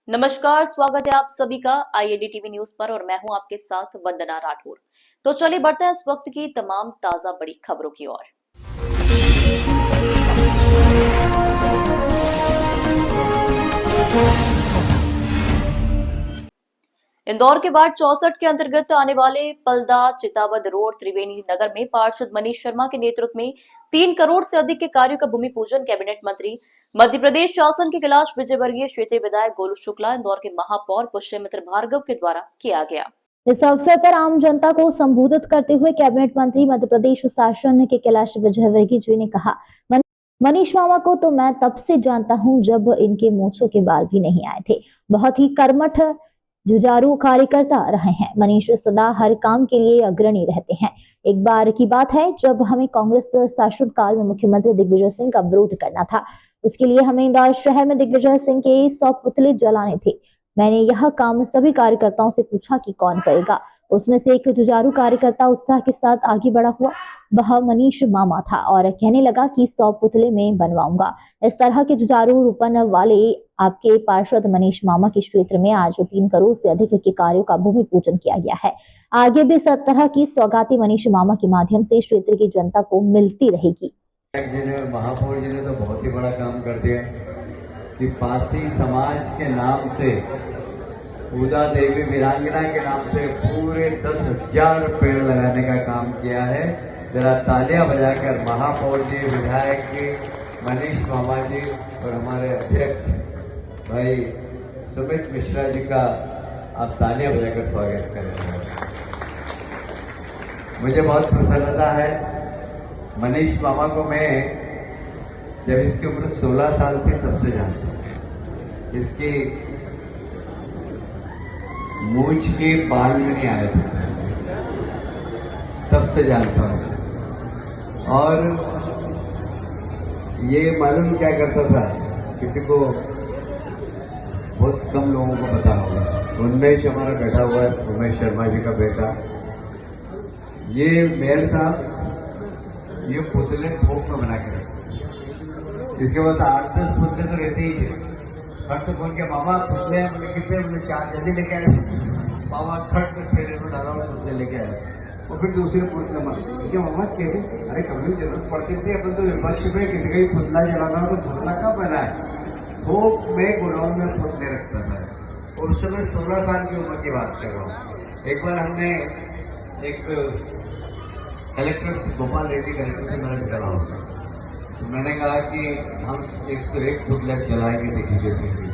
नमस्कार, स्वागत है आप सभी का आईएडी टीवी न्यूज पर और मैं हूं आपके साथ वंदना राठौर। तो चलिए बढ़ते हैं इस वक्त की तमाम ताजा बड़ी खबरों की ओर। इंदौर के वार्ड 64 के अंतर्गत आने वाले पलदा चितावद रोड त्रिवेणी नगर में पार्षद मनीष शर्मा के नेतृत्व में 3 करोड़ से अधिक के कार्यों का भूमि पूजन कैबिनेट मंत्री मध्य प्रदेश शासन के कैलाश विजयवर्गीय क्षेत्रीय विधायक गोलू शुक्ला, इंदौर के महापौर पुष्यमित्र भार्गव के द्वारा किया गया। इस अवसर पर आम जनता को संबोधित करते हुए कैबिनेट मंत्री मध्य प्रदेश शासन के कैलाश विजयवर्गीय जी ने कहा, मनीष मामा को तो मैं तब से जानता हूं जब इनके मूंछों के बाल भी नहीं आए थे। बहुत ही कर्मठ जुझारू कार्यकर्ता रहे हैं। मनीष सदा हर काम के लिए अग्रणी रहते हैं। एक बार की बात है जब हमें कांग्रेस शासन काल में मुख्यमंत्री दिग्विजय सिंह का विरोध करना था। उसके लिए हमें इंदौर शहर में दिग्विजय सिंह के 100 पुतले जलाने थे। मैंने यह काम सभी कार्यकर्ताओं से पूछा कि कौन करेगा। उसमें से एक जुझारू कार्यकर्ता उत्साह के साथ आगे बढ़ा हुआ वह मनीष मामा था और कहने लगा कि 100 पुतले में बनवाऊंगा। इस तरह के जुझारू रूपन वाले आपके पार्षद मनीष मामा के क्षेत्र में आज 3 करोड़ से अधिक के कार्यों का भूमि पूजन किया गया है। आगे भी इस तरह की सौगातें मनीष मामा के माध्यम से क्षेत्र की जनता को मिलती रहेगी। महापौर जी ने तो बहुत ही बड़ा काम कर दिया कि पासी समाज के नाम से, उदा देवी वीरांगना के नाम से पूरे 10,000 पेड़ लगाने का काम किया है। जरा तालियां बजाकर महापौर जी, विधायक जी मनीष मामा जी और हमारे अध्यक्ष भाई सुमित मिश्रा जी का आप तालियां बजाकर स्वागत करें। मुझे बहुत प्रसन्नता है। मनीष मामा को मैं जब इसकी उम्र 16 साल थी तब से जानता हूं। इसकी मूंछ के बाल में नहीं आए थे तब से जानता हूं। और ये मालूम क्या करता था, किसी को बहुत कम लोगों को पता होगा। उन्मेष हमारा बैठा हुआ है, उमेश शर्मा जी का बेटा। ये मेयर साहब ये पुतले थोक में बना के रखे। इसके पास 8-10 पुतले तो रहते ही थे। खट से बोल के मामा पुतले कितने, मुझे 4 जल्दी लेके आए। मामा खट में फेरे में डाला हुआ पुतले लेके आए। और फिर दूसरे पुतले मांगे मामा कैसे, अरे कभी जरूरत पड़ती थी, अपन तो विपक्ष में किसी का भी पुतला जलाना हो तो पुतला कब बना है, थोक में गोडाउन में पुतले रखता था। और उस समय 16 साल की उम्र की बात कर रहा हूँ। एक बार हमने एक कलेक्टर से, गोपाल रेड्डी कलेक्टर से मैंने करा होगा, तो मैंने कहा कि हम 101 पुतले जलाएंगे दिग्विजय सिंह की।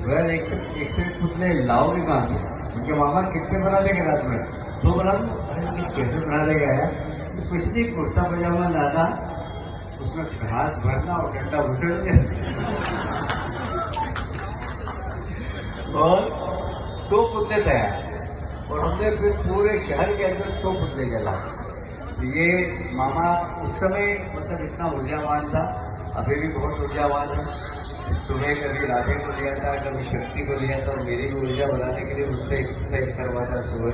वह 101 पुतले लाओगे कहाँ से? उनके मामा कितने बना देंगे रात में? 2 बना दो। अरे कैसे बना देगा यार? तो कुछ नहीं, कुर्ता पजामा लाना, उसमें घास भरना और डंडा घुसड़ देना और 100 पुतले तैयार। और हमने फिर पूरे शहर के अंदर 100 पुतले जलाए। ये मामा उस समय मतलब इतना ऊर्जावान था, अभी भी बहुत ऊर्जावान है। सुबह कभी राधे को लिया था, कभी शक्ति को लिया था और मेरी भी ऊर्जा बढ़ाने के लिए उससे एक्सरसाइज करवाता सुबह।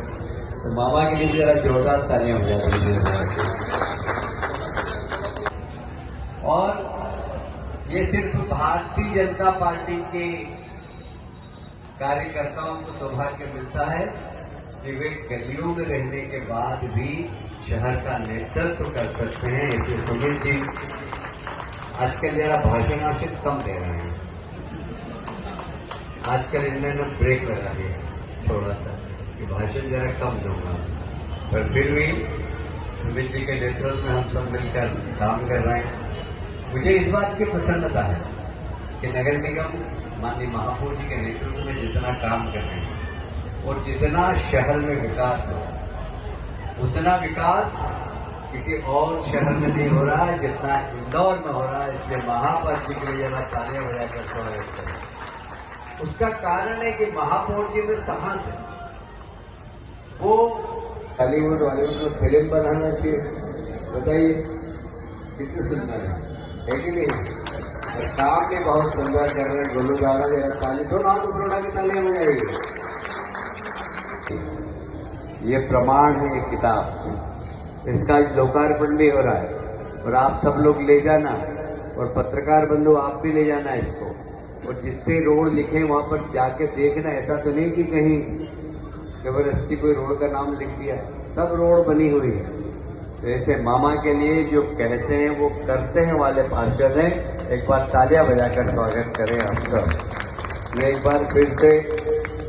तो मामा के लिए जरा जोरदार तालियां हो जाती है। और ये सिर्फ भारतीय जनता पार्टी के कार्यकर्ताओं को सौभाग्य मिलता है कि वे गलियों में रहने के बाद भी शहर का नेतृत्व कर सकते हैं। इसलिए सुमित जी आजकल जरा भाषण कम दे रहे हैं। आजकल इन्होंने ब्रेक लगा दिया थोड़ा सा कि भाषण जरा कम दूंगा, पर फिर भी सुमित जी के नेतृत्व में हम सब मिलकर काम कर रहे हैं। मुझे इस बात की प्रसन्नता है कि नगर निगम माननीय महापौर जी के नेतृत्व में जितना काम कर रहे हैं और जितना शहर में विकास हो, उतना विकास किसी और शहर में नहीं हो रहा है जितना इंदौर में हो रहा है। इसलिए महापौर जी के लिए तालियां बजाकर स्वागत करें। उसका कारण है कि महापौर जी में साहस है। वो बॉलीवुड बॉलीवुड में फिल्म बनाना चाहिए, बताइए कितनी सुंदर है कि नहीं? और काम भी बहुत सुंदर कर रहे हैं। गोलू गाना जरा ताली, दोनों हाथ ऊपर उठा के तालियां बजाएगी। ये प्रमाण है, ये किताब, इसका लोकार्पण भी हो रहा है और आप सब लोग ले जाना और पत्रकार बंधु आप भी ले जाना इसको। और जितने रोड लिखे वहां पर जाके देखना, ऐसा तो नहीं कि कहीं जबरदस्ती कोई रोड का नाम लिख दिया, सब रोड बनी हुई है। तो ऐसे मामा के लिए जो कहते हैं वो करते हैं वाले पार्षद हैं, एक बार तालियां बजाकर स्वागत करें हम सब। ये एक बार फिर से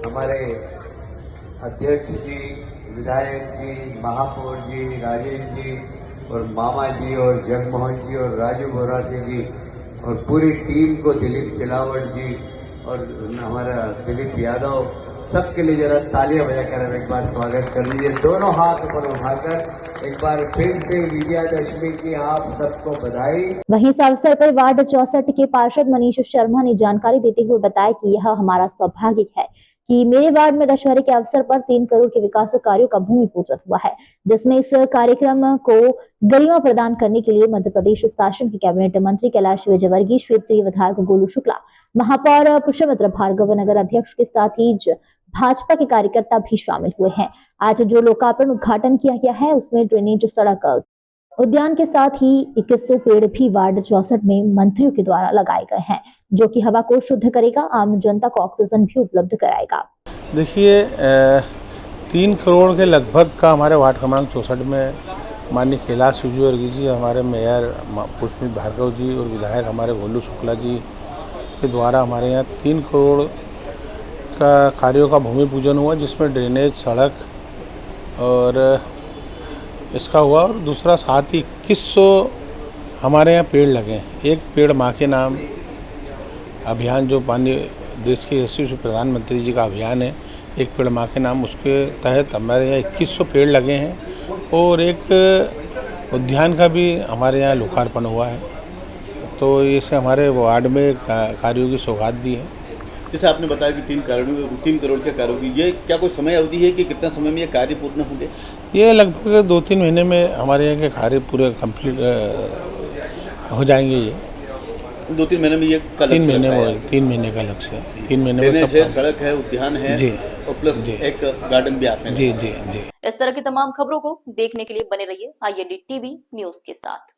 हमारे अध्यक्ष जी, विधायक जी, महापौर जी, राजेश जी और मामा जी और जगमोहन जी और राजू बोरासी जी और पूरी टीम को, दिलीप सिलावट जी और हमारा दिलीप यादव, सबके लिए जरा तालियां बजाकर हम एक बार स्वागत कर लीजिए। दोनों हाथ ऊपर उठाकर एक बार फिर से विजयादशमी की आप सबको बधाई। वहीं इस अवसर पर वार्ड 64 के पार्षद मनीष शर्मा ने जानकारी देते हुए बताया कि यह हमारा सौभाग्य है कि मेरे वार्ड में दशहरे के अवसर पर 3 करोड़ के विकास कार्यों का भूमि पूजन हुआ है, जिसमें इस कार्यक्रम को गरिमा प्रदान करने के लिए मध्य प्रदेश शासन के कैबिनेट मंत्री कैलाश विजयवर्गीय, क्षेत्रीय विधायक गोलू शुक्ला, महापौर पुष्यमित्र भार्गव, नगर अध्यक्ष के साथ ही भाजपा के कार्यकर्ता भी शामिल हुए हैं। आज जो लोकार्पण उद्घाटन किया गया है उसमें ड्रेनेज, सड़क, उद्यान के साथ ही 2100 पेड़ भी वार्ड 64 में मंत्रियों के द्वारा लगाए गए हैं, जो कि हवा को शुद्ध करेगा, आम जनता को ऑक्सीजन भी उपलब्ध कराएगा। देखिए 3 करोड़ के लगभग का हमारे वार्ड क्रमांक 64 में माननीय कैलाश विजयवर्गीय जी, हमारे मेयर पुष्पमित्र भार्गव जी और विधायक हमारे गोलू शुक्ला जी के द्वारा हमारे यहाँ 3 करोड़ का कार्यों का भूमि पूजन हुआ, जिसमें ड्रेनेज, सड़क और इसका हुआ, और दूसरा साथ ही 2100 हमारे यहाँ पेड़ लगे। एक पेड़ माँ के नाम अभियान, जो माननीय देश के यशस्वी प्रधानमंत्री जी का अभियान है, एक पेड़ माँ के नाम, उसके तहत हमारे यहाँ 2100 पेड़ लगे हैं और एक उद्यान का भी हमारे यहाँ लोकार्पण हुआ है। तो इससे हमारे वार्ड में कार्यों की सौगात दी है। जैसे आपने बताया कि 3 करोड़ के कार्यों की, ये क्या कोई समय अवधि है कि कितना समय में ये कार्य पूर्ण होंगे? ये लगभग 2-3 महीने में हमारे यहाँ के कार्य पूरे कंप्लीट हो जाएंगे। ये 2-3 महीने में ये 3 महीने में 3 महीने का लक्ष्य है। 3 महीने में सब सड़क है, उद्यान है जी, और प्लस एक गार्डन भी आपने। जी जी जी। इस तरह की तमाम खबरों को देखने के लिए बने रहिए IND TV न्यूज के साथ।